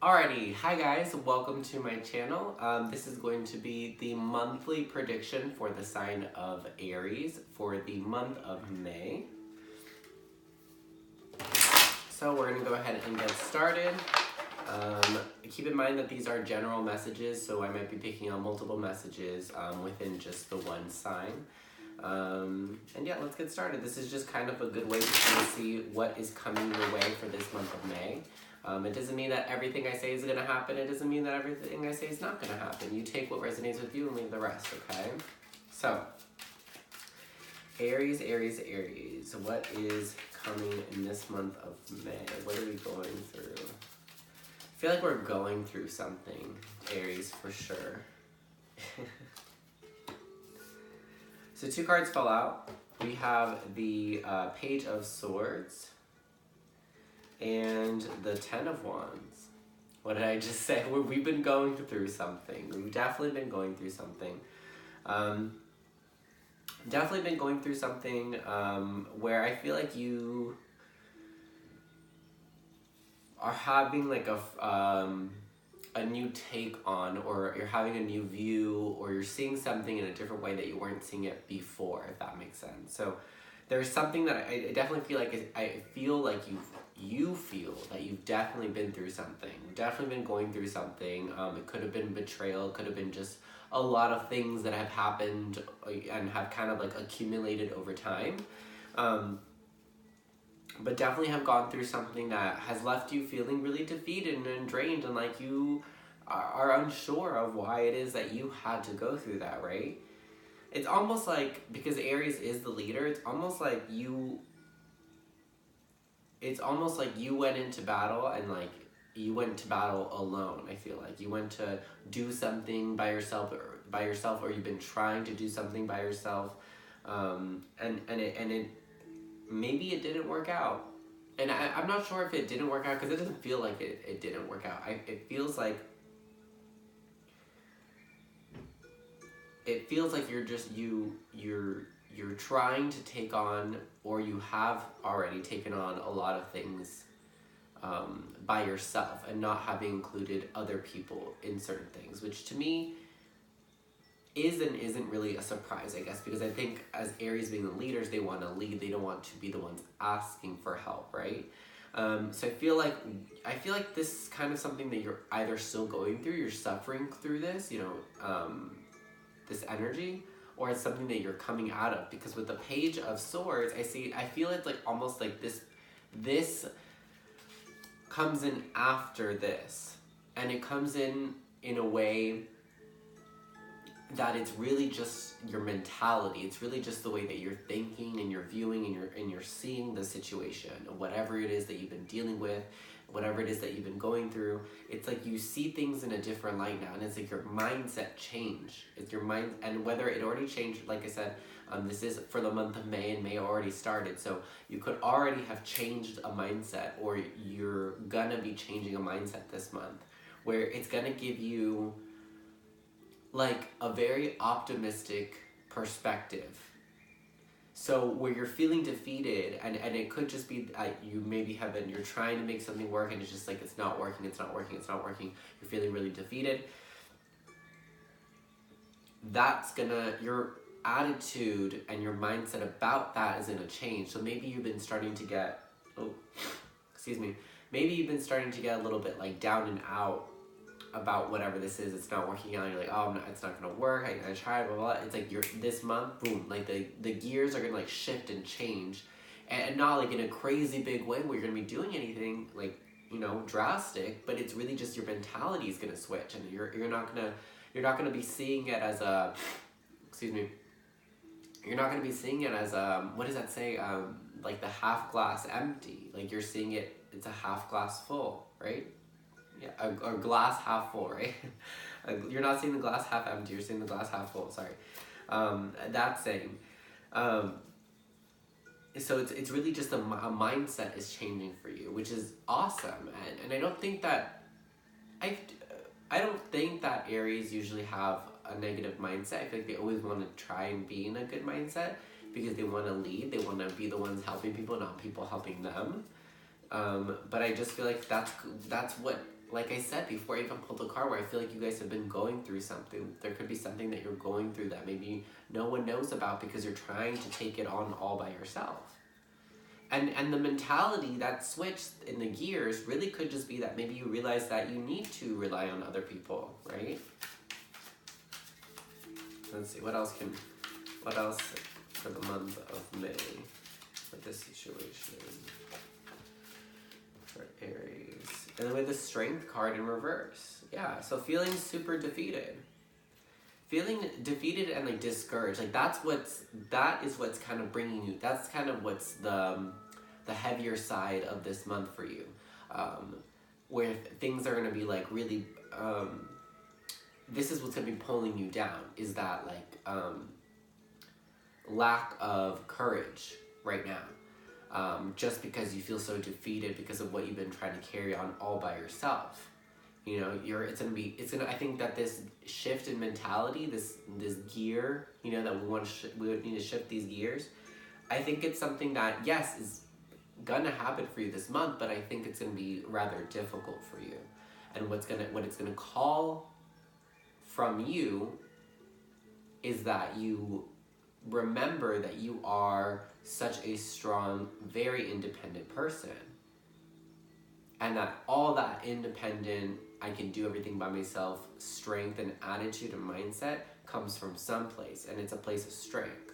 Alrighty, hi guys, welcome to my channel. This is going to be the monthly prediction for the sign of Aries for the month of May. So we're going to go ahead and get started. Keep in mind that these are general messages, so I might be picking on multiple messages within just the one sign. And yeah, let's get started. This is just kind of a good way to kind of see what is coming your way for this month of May. It doesn't mean that everything I say is going to happen. It doesn't mean that everything I say is not going to happen. You take what resonates with you and leave the rest, okay? So, Aries, Aries, Aries. What is coming in this month of May? What are we going through? I feel like we're going through something, Aries, for sure. So 2 cards fell out. We have the Page of Swords and the 10 of Wands. What did I just say? We've been going through something. We've definitely been going through something. Definitely been going through something where I feel like you are having like a new take on, or you're having a new view, or you're seeing something in a different way that you weren't seeing it before, if that makes sense. So there's something that I definitely feel like I feel like you feel that you've definitely been through something. You've definitely been going through something. It could have been betrayal. It could have been just a lot of things that have happened and have kind of like accumulated over time. But definitely have gone through something that has left you feeling really defeated and drained, and like you are unsure of why it is that you had to go through that, right? It's almost like, because Aries is the leader, it's almost like you went into battle, and like you went to battle alone. I feel like you went to do something by yourself, or you've been trying to do something by yourself, and it maybe it didn't work out. And I'm not sure if it didn't work out, because it doesn't feel like it didn't work out. It feels like you're trying to take on, or you have already taken on a lot of things by yourself, and not having included other people in certain things, which to me is and isn't really a surprise, I guess, because I think as Aries being the leaders, they want to lead. They don't want to be the ones asking for help, right? So I feel like this is kind of something that you're either still going through, you're suffering through this, this energy, or it's something that you're coming out of. Because with the Page of Swords, I feel it's like almost like this comes in after this, and it comes in a way that it's really just your mentality. It's really just the way that you're thinking and you're viewing and you're seeing the situation, whatever it is that you've been dealing with, whatever it is that you've been going through. It's like you see things in a different light now, and it's like your mindset change. It's your mind, and whether it already changed, like I said, this is for the month of May, and May already started, so you could already have changed a mindset, or you're gonna be changing a mindset this month, where it's gonna give you like a very optimistic perspective. So where you're feeling defeated, and it could just be you maybe you're trying to make something work, and it's just like it's not working, you're feeling really defeated. Your attitude and your mindset about that is gonna change. So maybe you've been starting to get, maybe you've been starting to get a little bit like down and out about whatever this is. It's not working out. You're like, oh, it's not gonna work. I tried, blah, blah, blah. It's like this month, boom, like the gears are gonna like shift and change, and not like in a crazy big way where you're gonna be doing anything like, drastic, but it's really just your mentality is gonna switch, and you're not gonna be seeing it as a, you're not gonna be seeing it as what does that say? Like the half glass empty. Like you're seeing it's a half glass full, right? Yeah, a glass half full, right? You're not seeing the glass half empty, you're seeing the glass half full, sorry. That saying. So it's really just a mindset is changing for you, which is awesome. And I don't think that, I don't think that Aries usually have a negative mindset. I feel like they always want to try and be in a good mindset, because they want to lead, they want to be the ones helping people, not people helping them. But I just feel like that's what like I said before I even pulled the card, where I feel like you guys have been going through something. There could be something that you're going through that maybe no one knows about because you're trying to take it on all by yourself. And the mentality, that switch in the gears, really could just be that maybe you realize that you need to rely on other people, right? Let's see, what else for the month of May with this situation for Aries? And then with the Strength card in reverse. Yeah, so feeling super defeated. Feeling defeated and like discouraged. Like that is what's kind of bringing you, that's kind of what's the heavier side of this month for you. Where things are gonna be like really, this is what's gonna be pulling you down, is that like lack of courage right now. Just because you feel so defeated because of what you've been trying to carry on all by yourself. You know, I think that this shift in mentality, this gear, you know, that we would need to shift these gears. I think it's something that, yes, is gonna happen for you this month, but I think it's gonna be rather difficult for you. And what it's gonna call from you is that you remember that you are such a strong, very independent person. And that all that independent, I can do everything by myself, strength and attitude and mindset comes from someplace, and it's a place of strength.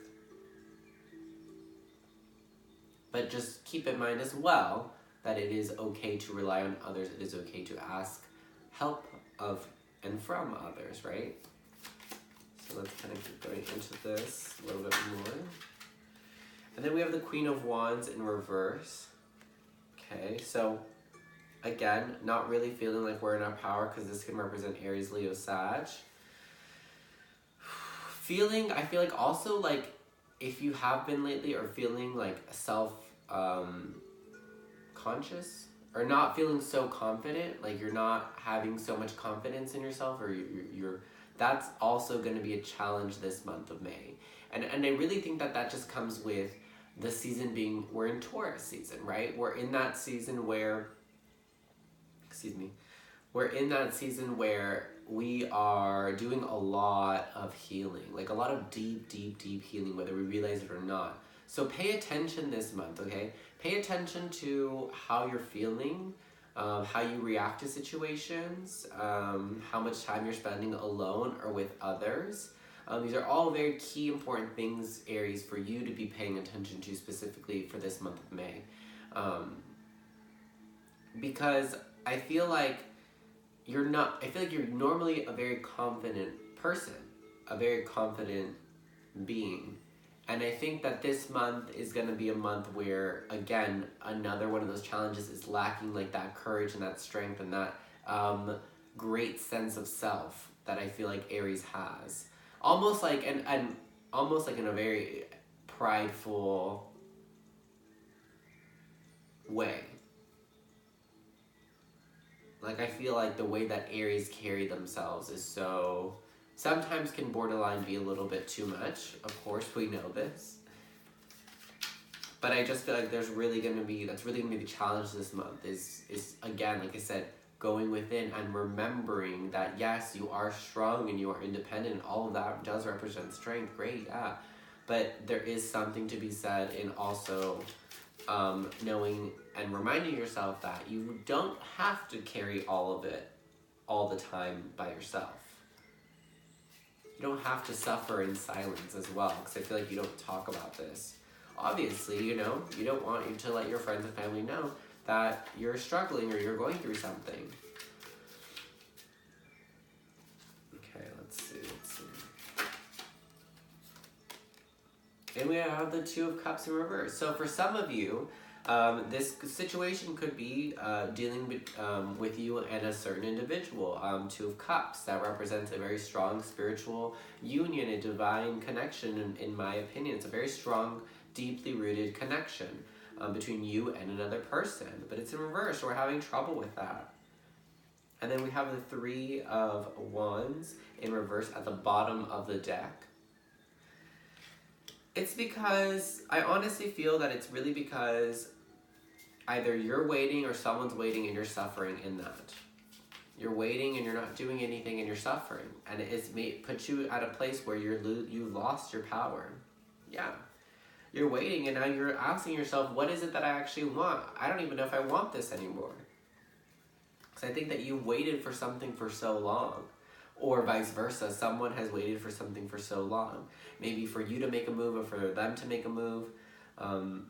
But just keep in mind as well that it is okay to rely on others. It is okay to ask help of and from others, right? So let's kind of keep going into this a little bit more. And then we have the Queen of Wands in reverse. Okay, so again, not really feeling like we're in our power, because this can represent Aries, Leo, Sag. I feel like also like if you have been lately, or feeling like conscious, or not feeling so confident, like you're not having so much confidence in yourself, or you're that's also going to be a challenge this month of May. And I really think that just comes with the season being, we're in Taurus season, right? We're in that season where we are doing a lot of healing, like a lot of deep healing, whether we realize it or not. So pay attention this month, okay? Pay attention to how you're feeling, how you react to situations, how much time you're spending alone or with others. These are all very key, important things, Aries, for you to be paying attention to specifically for this month of May. Because I feel like you're normally a very confident person, a very confident being. And I think that this month is going to be a month where, again, another one of those challenges is lacking like that courage and that strength and that great sense of self that I feel like Aries has. Almost like in a very prideful way. Like, I feel like the way that Aries carry themselves is so, sometimes can borderline be a little bit too much. Of course, we know this. But I just feel like that's really gonna be the challenge this month is again, like I said, going within and remembering that yes, you are strong and you are independent. All of that does represent strength, great, yeah. But there is something to be said in also knowing and reminding yourself that you don't have to carry all of it all the time by yourself. You don't have to suffer in silence as well, because I feel like you don't talk about this. Obviously, you know, you don't want you to let your friends and family know that you're struggling or you're going through something. Okay, let's see. And we have the Two of Cups in reverse. So for some of you, this situation could be dealing with you and a certain individual. Two of Cups, that represents a very strong spiritual union, a divine connection, in my opinion. It's a very strong, deeply rooted connection between you and another person. But it's in reverse, so we're having trouble with that. And then we have the Three of Wands in reverse at the bottom of the deck. It's because, I honestly feel that it's really because either you're waiting or someone's waiting and you're suffering in that. You're waiting and you're not doing anything and you're suffering. And it's put you at a place where you lost your power. Yeah. You're waiting and now you're asking yourself, what is it that I actually want? I don't even know if I want this anymore. Because I think that you waited for something for so long. Or vice versa, someone has waited for something for so long. Maybe for you to make a move or for them to make a move. And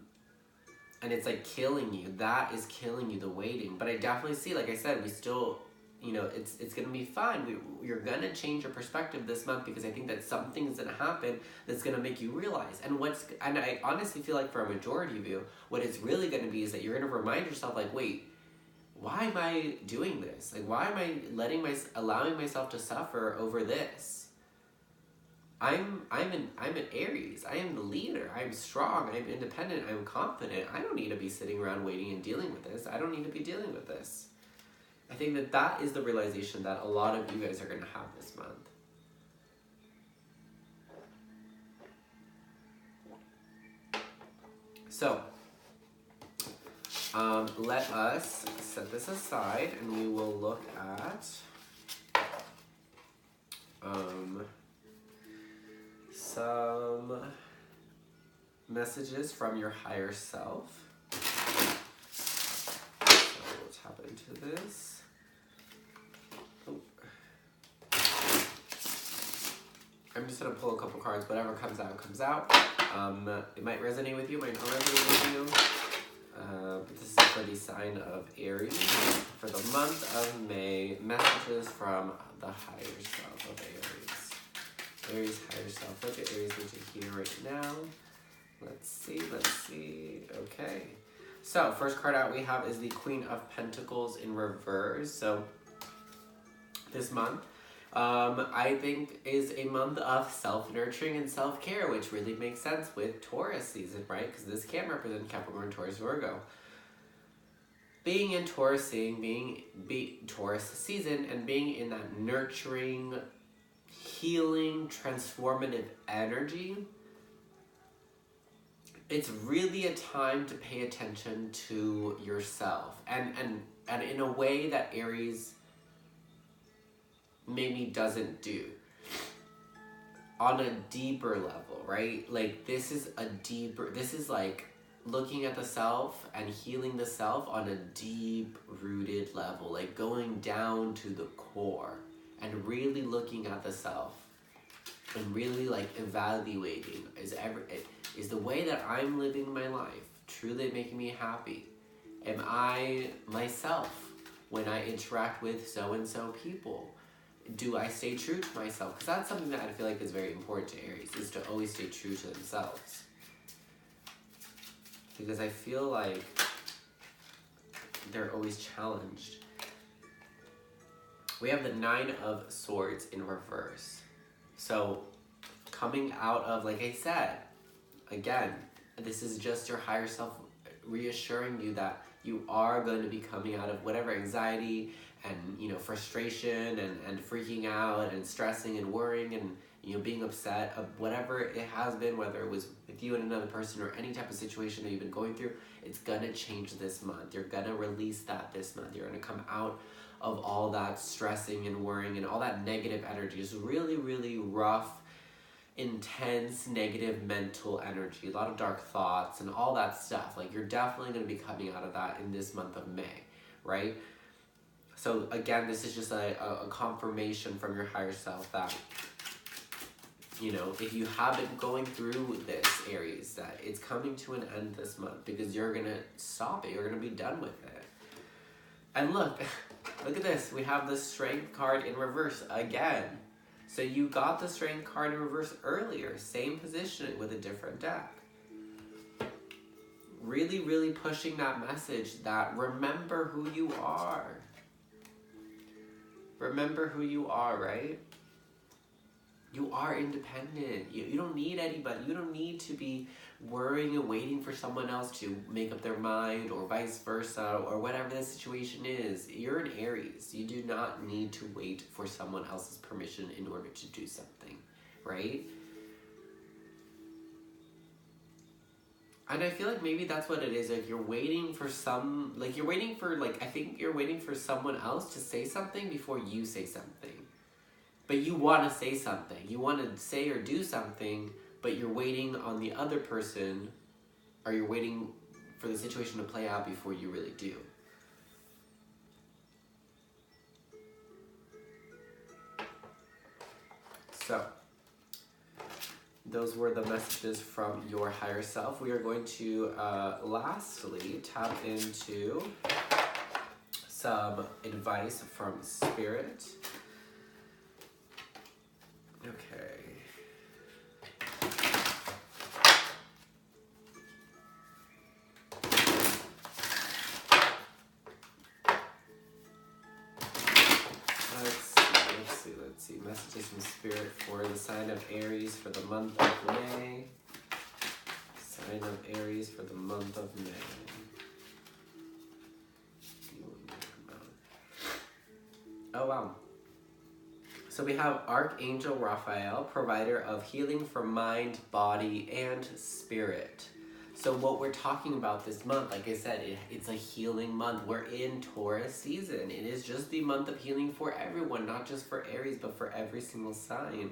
it's like killing you. That is killing you, the waiting. But I definitely see, like I said, we still, you know, it's going to be fine. You're going to change your perspective this month because I think that something's going to happen that's going to make you realize. And I honestly feel like for a majority of you, what it's really going to be is that you're going to remind yourself, like, wait, why am I doing this? Like, why am I allowing myself to suffer over this? I'm an Aries. I am the leader. I'm strong. I'm independent. I'm confident. I don't need to be sitting around waiting and dealing with this. I don't need to be dealing with this. I think that is the realization that a lot of you guys are going to have this month. So, let us set this aside and we will look at some messages from your higher self. So we'll tap into this. Oh. I'm just going to pull a couple cards. Whatever comes out, comes out. It might resonate with you, might not resonate with you. But this is for the sign of Aries. For the month of May, messages from the higher self of Aries. Aries higher self. What do Aries need to hear right now? Let's see. Okay. So, first card out we have is the Queen of Pentacles in reverse. So, this month, I think is a month of self-nurturing and self-care, which really makes sense with Taurus season, right? Because this can represent Capricorn, Taurus, Virgo. Being in Taurus Taurus season and being in that nurturing, healing, transformative energy, it's really a time to pay attention to yourself. And in a way that Aries maybe doesn't do. On a deeper level, right? Like this is like looking at the self and healing the self on a deep rooted level, like going down to the core and really looking at the self and really like evaluating, is the way that I'm living my life truly making me happy? Am I myself when I interact with so-and-so people? Do I stay true to myself? Because that's something that I feel like is very important to Aries, is to always stay true to themselves. Because I feel like they're always challenged. We have the Nine of Swords in reverse. So, coming out of, like I said, again, this is just your higher self reassuring you that you are going to be coming out of whatever anxiety and, you know, frustration and freaking out and stressing and worrying and, you know, being upset of whatever it has been, whether it was with you and another person or any type of situation that you've been going through. It's gonna change this month. You're gonna release that this month. You're gonna come out of all that stressing and worrying and all that negative energy. Just really, really rough, intense, negative mental energy, a lot of dark thoughts and all that stuff. Like, you're definitely going to be coming out of that in this month of May, right? So again, this is just a confirmation from your higher self that, you know, if you have been going through this, Aries, that it's coming to an end this month because you're going to stop it. You're going to be done with it. And look at this. We have the Strength card in reverse again. So you got the Strength card in reverse earlier. Same position with a different deck. Really, really pushing that message that remember who you are. Remember who you are, right? You are independent. You don't need anybody. You don't need to be worrying and waiting for someone else to make up their mind or vice versa or whatever the situation is. You're an Aries. You do not need to wait for someone else's permission in order to do something, right? And I feel like maybe that's what it is. Like you're waiting for I think you're waiting for someone else to say something before you say something. But you want to say something. You want to say or do something, but you're waiting on the other person, or you're waiting for the situation to play out before you really do. So, those were the messages from your higher self. We are going to lastly tap into some advice from Spirit. Okay. Let's see. Messages from Spirit for the sign of Aries for the month of May. Sign of Aries for the month of May. Oh, wow. So we have Archangel Raphael, provider of healing for mind, body, and spirit. So what we're talking about this month, like I said, it's a healing month. We're in Taurus season. It is just the month of healing for everyone, not just for Aries, but for every single sign.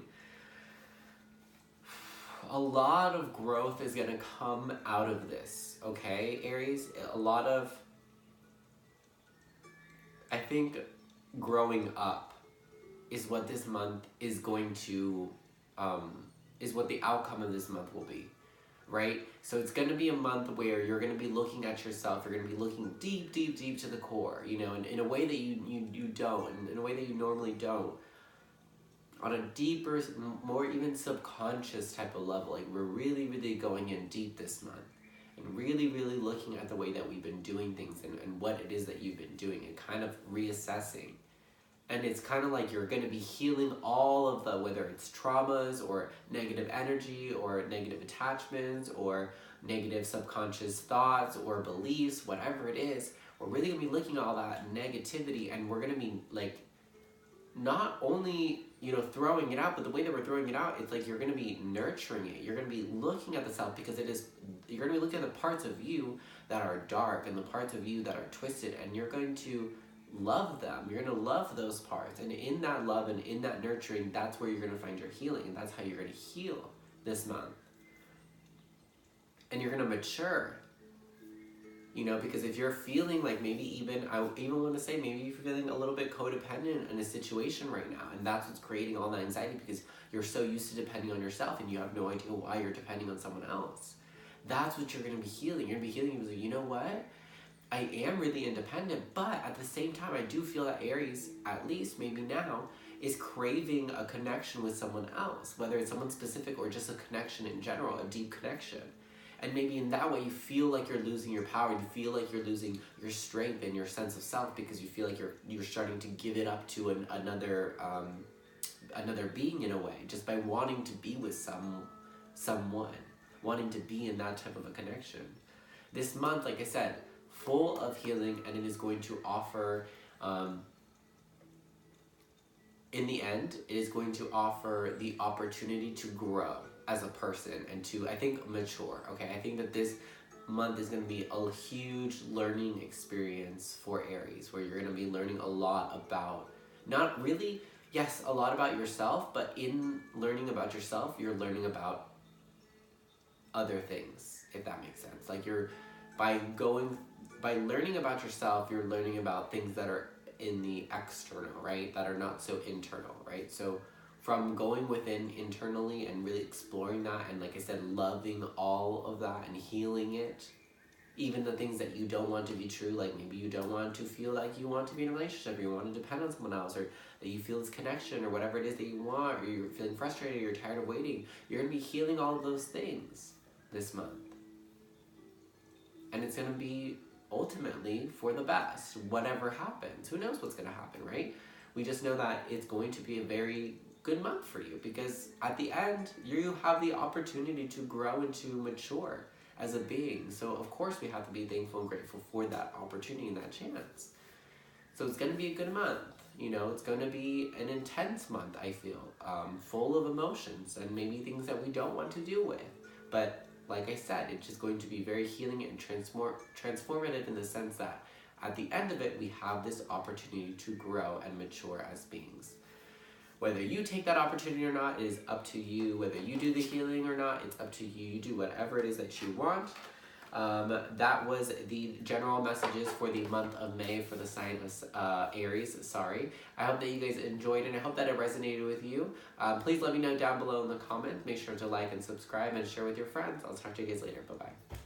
A lot of growth is going to come out of this, okay, Aries? A lot of, I think, growing up is what this month is going to, is what the outcome of this month will be, right? So it's going to be a month where you're going to be looking at yourself, you're going to be looking deep, deep, deep to the core, you know, in a way that you don't, in a way that you normally don't, on a deeper, more even subconscious type of level. Like we're really, really going in deep this month and really, really looking at the way that we've been doing things and what it is that you've been doing and kind of reassessing. And it's kind of like you're going to be healing all of the, whether it's traumas or negative energy or negative attachments or negative subconscious thoughts or beliefs, whatever it is. We're really going to be looking at all that negativity, and we're going to be like, not only, you know, throwing it out, but the way that we're throwing it out, it's like you're going to be nurturing it. You're going to be looking at the self, because you're going to be looking at the parts of you that are dark and the parts of you that are twisted, and you're going to love them. You're going to love those parts. And in that love and in that nurturing, that's where you're going to find your healing. And that's how you're going to heal this month. And you're going to mature. You know, because if you're feeling like I even want to say maybe you're feeling a little bit codependent in a situation right now, and that's what's creating all that anxiety, because you're so used to depending on yourself and you have no idea why you're depending on someone else. That's what you're going to be healing. You're going to be healing because, you know what? I am really independent, but at the same time, I do feel that Aries, at least maybe now, is craving a connection with someone else, whether it's someone specific or just a connection in general, a deep connection. And maybe in that way you feel like you're losing your power, you feel like you're losing your strength and your sense of self, because you feel like you're starting to give it up to another being in a way, just by wanting to be with someone, wanting to be in that type of a connection. This month, like I said, full of healing, and it is going to offer, in the end, it is going to offer the opportunity to grow as a person and to, I think, mature, okay? I think that this month is going to be a huge learning experience for Aries, where you're going to be learning a lot about, not really, yes, a lot about yourself, but in learning about yourself, you're learning about other things, if that makes sense. Like by learning about yourself, you're learning about things that are in the external, right? That are not so internal, right? So from going within internally and really exploring that, and like I said, loving all of that and healing it, even the things that you don't want to be true, like maybe you don't want to feel like you want to be in a relationship, or you want to depend on someone else, or that you feel this connection, or whatever it is that you want, or you're feeling frustrated, or you're tired of waiting. You're going to be healing all of those things this month. And it's going to be ultimately for the best, whatever happens. Who knows what's going to happen, right? We just know that it's going to be a very good month for you, because at the end, you have the opportunity to grow and to mature as a being. So of course we have to be thankful and grateful for that opportunity and that chance. So it's going to be a good month. You know, it's going to be an intense month, I feel, full of emotions and maybe things that we don't want to deal with. But like I said, it's just going to be very healing and transformative in the sense that at the end of it, we have this opportunity to grow and mature as beings. Whether you take that opportunity or not is up to you. Whether you do the healing or not, it's up to you. You do whatever it is that you want. That was the general messages for the month of May for the sign of Aries. Sorry. I hope that you guys enjoyed, and I hope that it resonated with you. Please let me know down below in the comments. Make sure to like and subscribe and share with your friends. I'll talk to you guys later. Bye-bye.